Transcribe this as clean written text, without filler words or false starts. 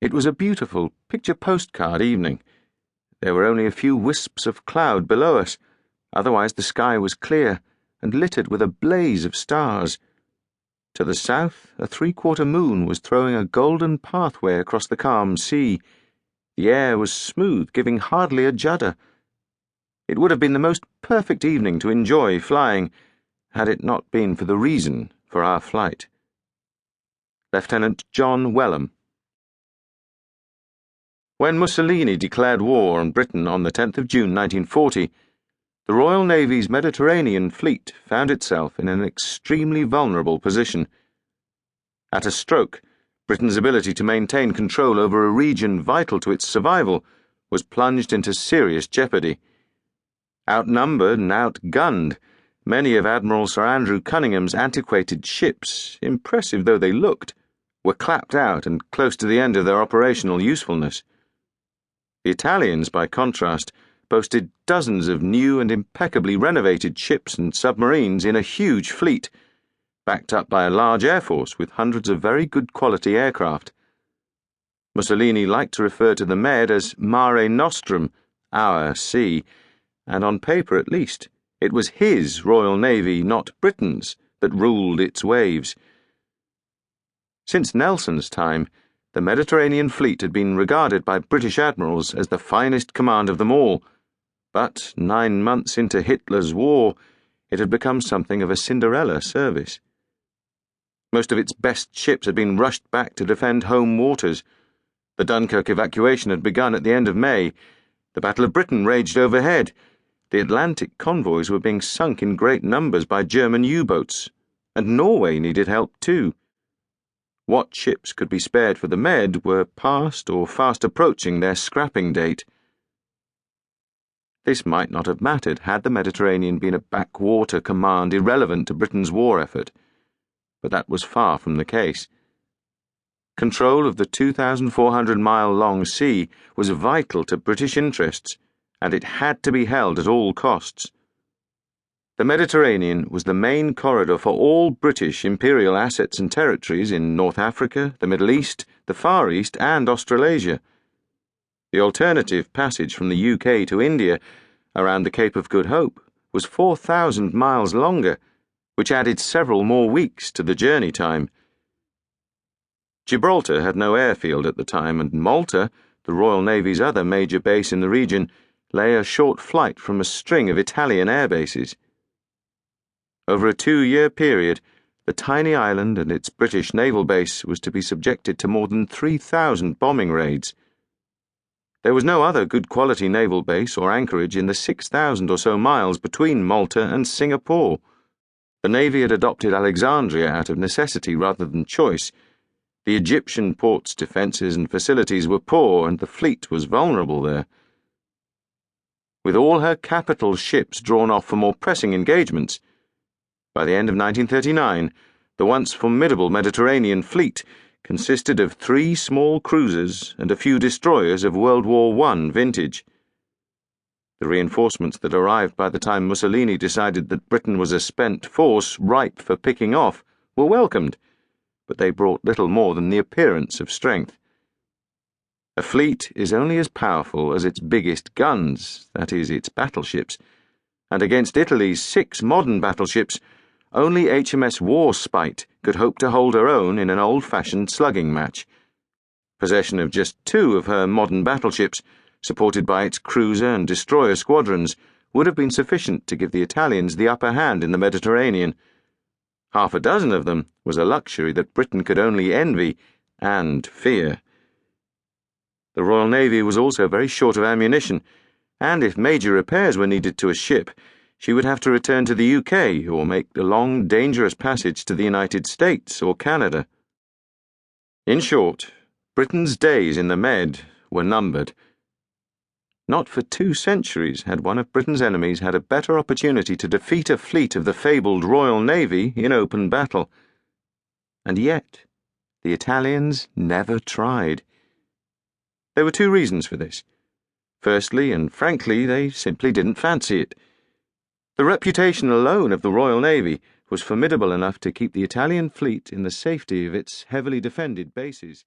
It was a beautiful picture postcard evening. There were only a few wisps of cloud below us, otherwise the sky was clear and littered with a blaze of stars. To the south, a three-quarter moon was throwing a golden pathway across the calm sea. The air was smooth, giving hardly a judder. It would have been the most perfect evening to enjoy flying, had it not been for the reason for our flight. Lieutenant John Wellham. When Mussolini declared war on Britain on the 10th of June 1940, the Royal Navy's Mediterranean fleet found itself in an extremely vulnerable position. At a stroke, Britain's ability to maintain control over a region vital to its survival was plunged into serious jeopardy. Outnumbered and outgunned, many of Admiral Sir Andrew Cunningham's antiquated ships, impressive though they looked, were clapped out and close to the end of their operational usefulness. The Italians, by contrast, boasted dozens of new and impeccably renovated ships and submarines in a huge fleet, backed up by a large air force with hundreds of very good quality aircraft. Mussolini liked to refer to the Med as Mare Nostrum, our sea, and on paper at least, it was his Royal Navy, not Britain's, that ruled its waves. Since Nelson's time, the Mediterranean fleet had been regarded by British admirals as the finest command of them all, but 9 months into Hitler's war, it had become something of a Cinderella service. Most of its best ships had been rushed back to defend home waters. The Dunkirk evacuation had begun at the end of May. The Battle of Britain raged overhead. The Atlantic convoys were being sunk in great numbers by German U-boats, and Norway needed help too. What ships could be spared for the Med were past or fast approaching their scrapping date. This might not have mattered had the Mediterranean been a backwater command irrelevant to Britain's war effort, but that was far from the case. Control of the 2,400-mile-long sea was vital to British interests, and it had to be held at all costs. The Mediterranean was the main corridor for all British imperial assets and territories in North Africa, the Middle East, the Far East, and Australasia. The alternative passage from the UK to India, around the Cape of Good Hope, was 4,000 miles longer, which added several more weeks to the journey time. Gibraltar had no airfield at the time, and Malta, the Royal Navy's other major base in the region, lay a short flight from a string of Italian air bases. Over a 2-year period, the tiny island and its British naval base was to be subjected to more than 3,000 bombing raids. There was no other good quality naval base or anchorage in the 6,000 or so miles between Malta and Singapore. The Navy had adopted Alexandria out of necessity rather than choice. The Egyptian port's defences and facilities were poor, and the fleet was vulnerable there. With all her capital ships drawn off for more pressing engagements, by the end of 1939, the once formidable Mediterranean fleet consisted of 3 small cruisers and a few destroyers of World War I vintage. The reinforcements that arrived by the time Mussolini decided that Britain was a spent force ripe for picking off were welcomed, but they brought little more than the appearance of strength. A fleet is only as powerful as its biggest guns, that is, its battleships, and against Italy's 6 modern battleships, only HMS Warspite could hope to hold her own in an old-fashioned slugging match. Possession of just 2 of her modern battleships, supported by its cruiser and destroyer squadrons, would have been sufficient to give the Italians the upper hand in the Mediterranean. Half a dozen of them was a luxury that Britain could only envy and fear. The Royal Navy was also very short of ammunition, and if major repairs were needed to a ship, she would have to return to the UK or make a long, dangerous passage to the United States or Canada. In short, Britain's days in the Med were numbered. Not for 2 centuries had one of Britain's enemies had a better opportunity to defeat a fleet of the fabled Royal Navy in open battle. And yet, the Italians never tried. There were 2 reasons for this. Firstly, and frankly, they simply didn't fancy it. The reputation alone of the Royal Navy was formidable enough to keep the Italian fleet in the safety of its heavily defended bases.